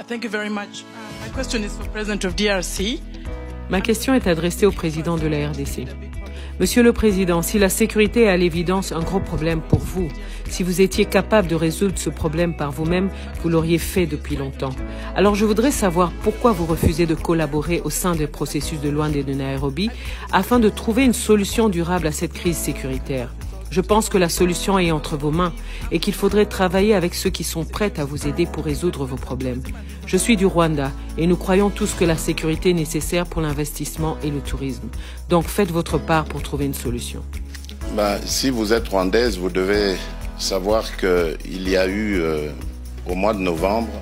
Thank you very much. My question is for President of DRC. Ma question est adressée au président de la RDC. Monsieur le Président, si la sécurité est à l'évidence un gros problème pour vous, si vous étiez capable de résoudre ce problème par vous-même, vous l'auriez fait depuis longtemps. Alors je voudrais savoir pourquoi vous refusez de collaborer au sein des processus de Luanda et de Nairobi afin de trouver une solution durable à cette crise sécuritaire. Je pense que la solution est entre vos mains et qu'il faudrait travailler avec ceux qui sont prêts à vous aider pour résoudre vos problèmes. Je suis du Rwanda et nous croyons tous que la sécurité est nécessaire pour l'investissement et le tourisme. Donc faites votre part pour trouver une solution. Si vous êtes rwandaise, vous devez savoir qu'il y a eu au mois de novembre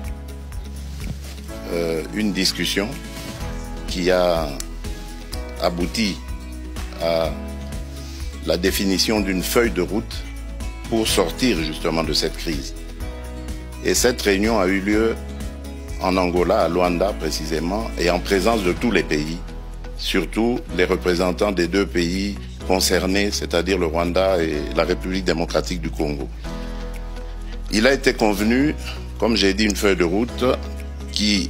une discussion qui a abouti à la définition d'une feuille de route pour sortir justement de cette crise. Et cette réunion a eu lieu en Angola, à Luanda précisément, et en présence de tous les pays, surtout les représentants des deux pays concernés, c'est-à-dire le Rwanda et la République démocratique du Congo. Il a été convenu, comme j'ai dit, une feuille de route qui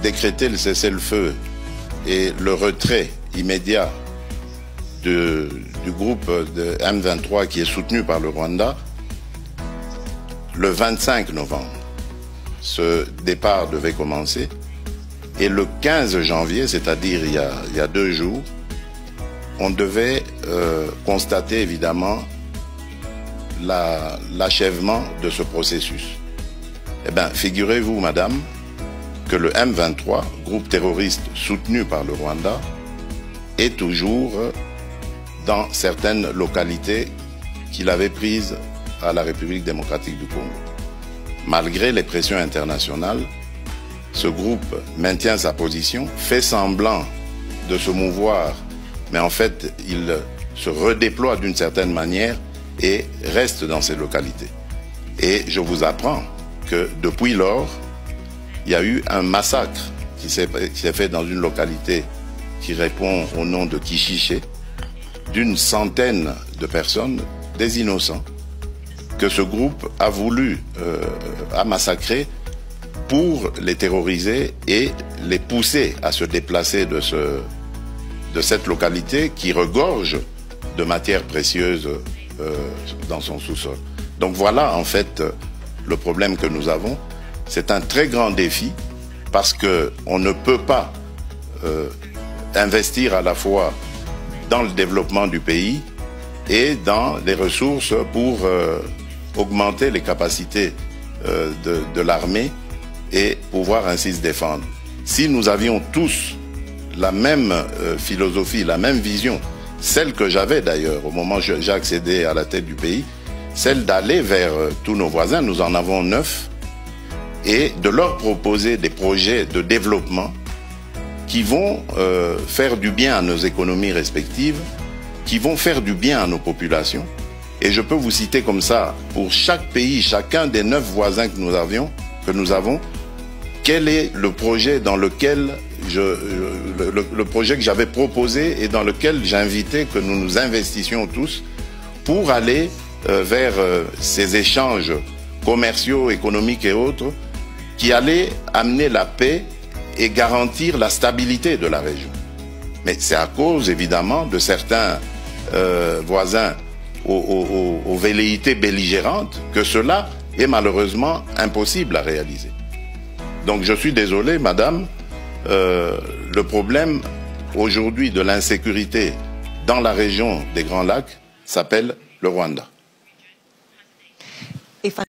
décrétait le cessez-le-feu et le retrait immédiat du groupe de M23 qui est soutenu par le Rwanda le 25 novembre. Ce départ devait commencer et le 15 janvier, c'est-à-dire il y a 2 jours, on devait constater évidemment l'achèvement de ce processus. Eh bien, figurez-vous, madame, que le M23, groupe terroriste soutenu par le Rwanda, est toujours dans certaines localités qu'il avait prises à la République démocratique du Congo. Malgré les pressions internationales, ce groupe maintient sa position, fait semblant de se mouvoir, mais en fait, il se redéploie d'une certaine manière et reste dans ces localités. Et je vous apprends que depuis lors, il y a eu un massacre qui s'est fait dans une localité qui répond au nom de Kishiché, d'une centaine de personnes, des innocents, que ce groupe a voulu massacrer pour les terroriser et les pousser à se déplacer de cette localité qui regorge de matières précieuses dans son sous-sol. Donc voilà en fait le problème que nous avons. C'est un très grand défi parce qu'on ne peut pas investir à la fois dans le développement du pays et dans les ressources pour augmenter les capacités de l'armée et pouvoir ainsi se défendre. Si nous avions tous la même philosophie, la même vision, celle que j'avais d'ailleurs au moment où j'ai accédé à la tête du pays, celle d'aller vers tous nos voisins, nous en avons 9, et de leur proposer des projets de développement qui vont faire du bien à nos économies respectives, qui vont faire du bien à nos populations. Et je peux vous citer comme ça, pour chaque pays, chacun des 9 voisins que nous avons, quel est le projet dans lequel le projet que j'avais proposé et dans lequel j'invitais que nous nous investissions tous pour aller vers ces échanges commerciaux, économiques et autres qui allaient amener la paix et garantir la stabilité de la région. Mais c'est à cause, évidemment, de certains voisins aux velléités belligérantes que cela est malheureusement impossible à réaliser. Donc je suis désolé, madame, le problème aujourd'hui de l'insécurité dans la région des Grands Lacs s'appelle le Rwanda.